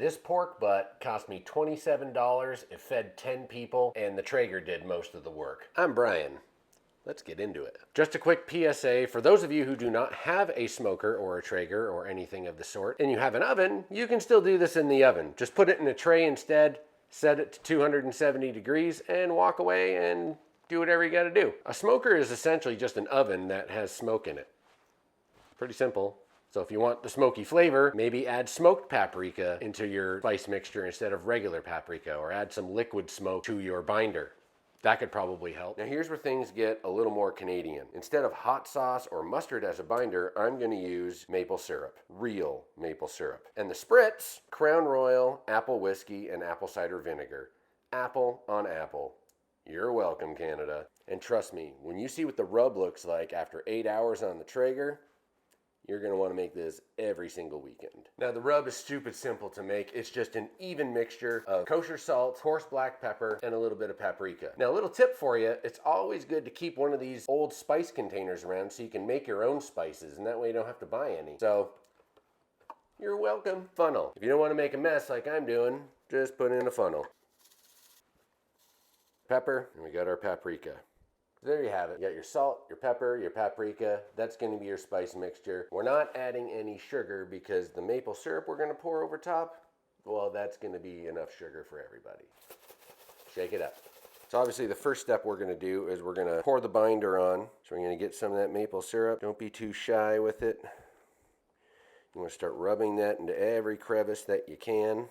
This pork butt cost me $27. It fed 10 people, and the Traeger did most of the work. I'm Brian. Let's get into it. Just a quick PSA, for those of you who do not have a smoker or a Traeger or anything of the sort, and you have an oven, you can still do this in the oven. Just put it in a tray instead, set it to 270 degrees, and walk away and do whatever you gotta do. A smoker is essentially just an oven that has smoke in it. Pretty simple. So if you want the smoky flavor, maybe add smoked paprika into your spice mixture instead of regular paprika, or add some liquid smoke to your binder. That could probably help. Now here's where things get a little more Canadian. Instead of hot sauce or mustard as a binder, I'm gonna use maple syrup, real maple syrup. And the spritz, Crown Royal, apple whiskey, and apple cider vinegar. Apple on apple. You're welcome, Canada. And trust me, when you see what the rub looks like after 8 hours on the Traeger, you're gonna wanna make this every single weekend. Now the rub is stupid simple to make. It's just an even mixture of kosher salt, coarse black pepper, and a little bit of paprika. Now a little tip for you, it's always good to keep one of these old spice containers around so you can make your own spices, and that way you don't have to buy any. So, you're welcome. Funnel. If you don't wanna make a mess like I'm doing, just put in a funnel. Pepper, and we got our paprika. There you have it. You got your salt, your pepper, your paprika. That's going to be your spice mixture. We're not adding any sugar because the maple syrup we're going to pour over top, well, that's going to be enough sugar for everybody. Shake it up. So obviously the first step we're going to do is we're going to pour the binder on. So we're going to get some of that maple syrup. Don't be too shy with it. You want to start rubbing that into every crevice that you can.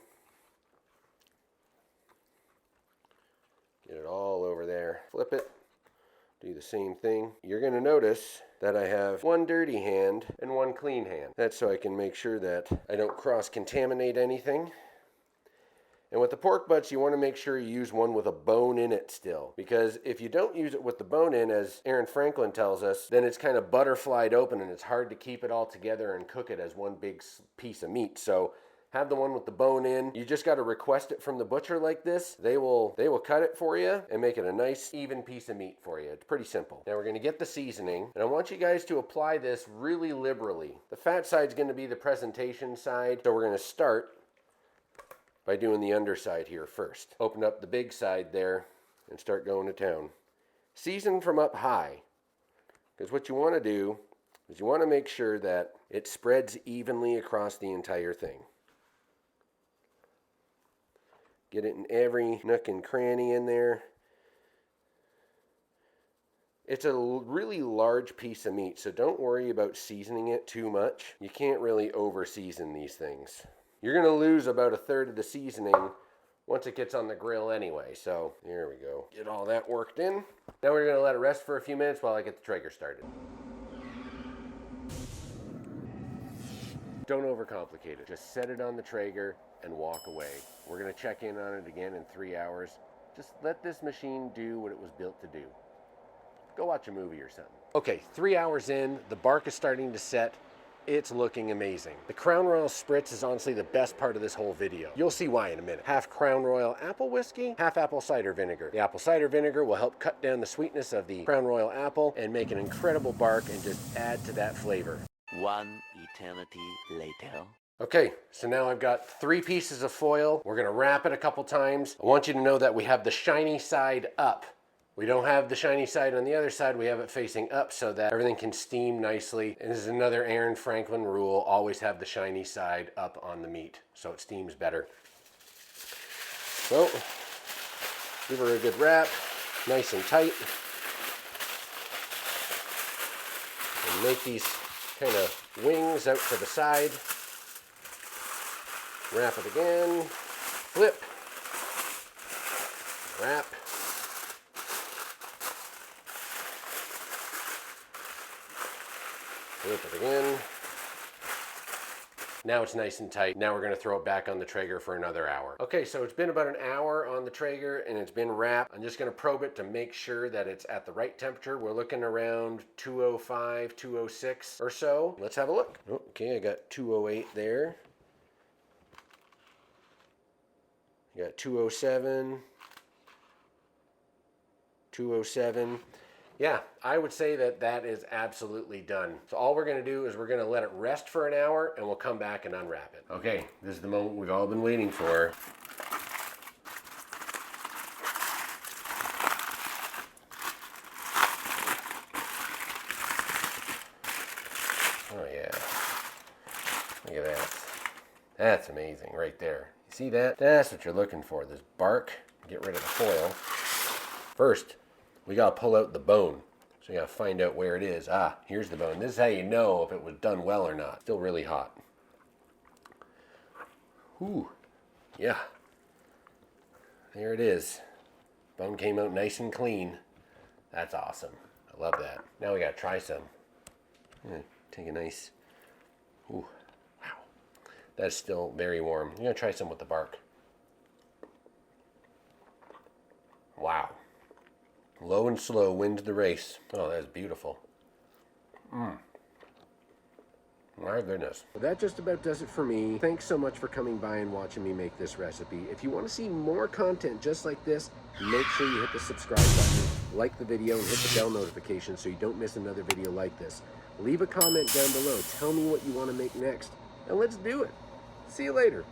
Get it all over there. Flip it. Do the same thing. You're going to notice that I have one dirty hand and one clean hand. That's so I can make sure that I don't cross-contaminate anything. And with the pork butts, you want to make sure you use one with a bone in it still. Because if you don't use it with the bone in, as Aaron Franklin tells us, then it's kind of butterflied open and it's hard to keep it all together and cook it as one big piece of meat. So have the one with the bone in. You just got to request it from the butcher like this. They will cut it for you and make it a nice even piece of meat for you. It's pretty simple. Now we're going to get the seasoning, and I want you guys to apply this really liberally. The fat side's going to be the presentation side, so we're going to start by doing the underside here first. Open up the big side there and start going to town. Season from up high, because what you want to do is you want to make sure that it spreads evenly across the entire thing. Get it in every nook and cranny in there. It's a really large piece of meat, so don't worry about seasoning it too much. You can't really over season these things. You're gonna lose about 1/3 of the seasoning once it gets on the grill anyway, so there we go. Get all that worked in. Now we're gonna let it rest for a few minutes while I get the Traeger started. Don't overcomplicate it. Just set it on the Traeger and walk away. We're gonna check in on it again in 3 hours. Just let this machine do what it was built to do. Go watch a movie or something. Okay, 3 hours in, the bark is starting to set. It's looking amazing. The Crown Royal Spritz is honestly the best part of this whole video. You'll see why in a minute. Half Crown Royal apple whiskey, half apple cider vinegar. The apple cider vinegar will help cut down the sweetness of the Crown Royal apple and make an incredible bark and just add to that flavor. One eternity later. Okay, so now I've got 3 pieces of foil. We're gonna wrap it a couple times. I want you to know that we have the shiny side up. We don't have the shiny side on the other side. We have it facing up so that everything can steam nicely. And this is another Aaron Franklin rule. Always have the shiny side up on the meat so it steams better. So, give her a good wrap, nice and tight. And make these kind of wings out to the side. Wrap it again, flip, wrap. Flip it again. Now it's nice and tight. Now we're gonna throw it back on the Traeger for another hour. Okay, so it's been about an hour on the Traeger and it's been wrapped. I'm just gonna probe it to make sure that it's at the right temperature. We're looking around 205, 206 or so. Let's have a look. Okay, I got 208 there. I got 207, 207. Yeah, I would say that that is absolutely done. So all we're gonna do is we're gonna let it rest for an hour and we'll come back and unwrap it. Okay, this is the moment we've all been waiting for. Oh yeah, look at that. That's amazing right there. You see that? That's what you're looking for, this bark. Get rid of the foil. First, we gotta pull out the bone. So you gotta find out where it is. Ah, here's the bone. This is how you know if it was done well or not. Still really hot. Ooh, yeah. There it is. Bone came out nice and clean. That's awesome. I love that. Now we gotta try some. Take a nice, ooh, wow. That's still very warm. I'm gonna try some with the bark. Wow. Low and slow wins the race. Oh, that's beautiful. My goodness. Well, that just about does it for me. Thanks so much for coming by and watching me make this recipe. If you want to see more content just like this, make sure you hit the subscribe button, like the video, and hit the bell notification so you don't miss another video like this. Leave a comment down below. Tell me what you want to make next, and let's do it. See you later.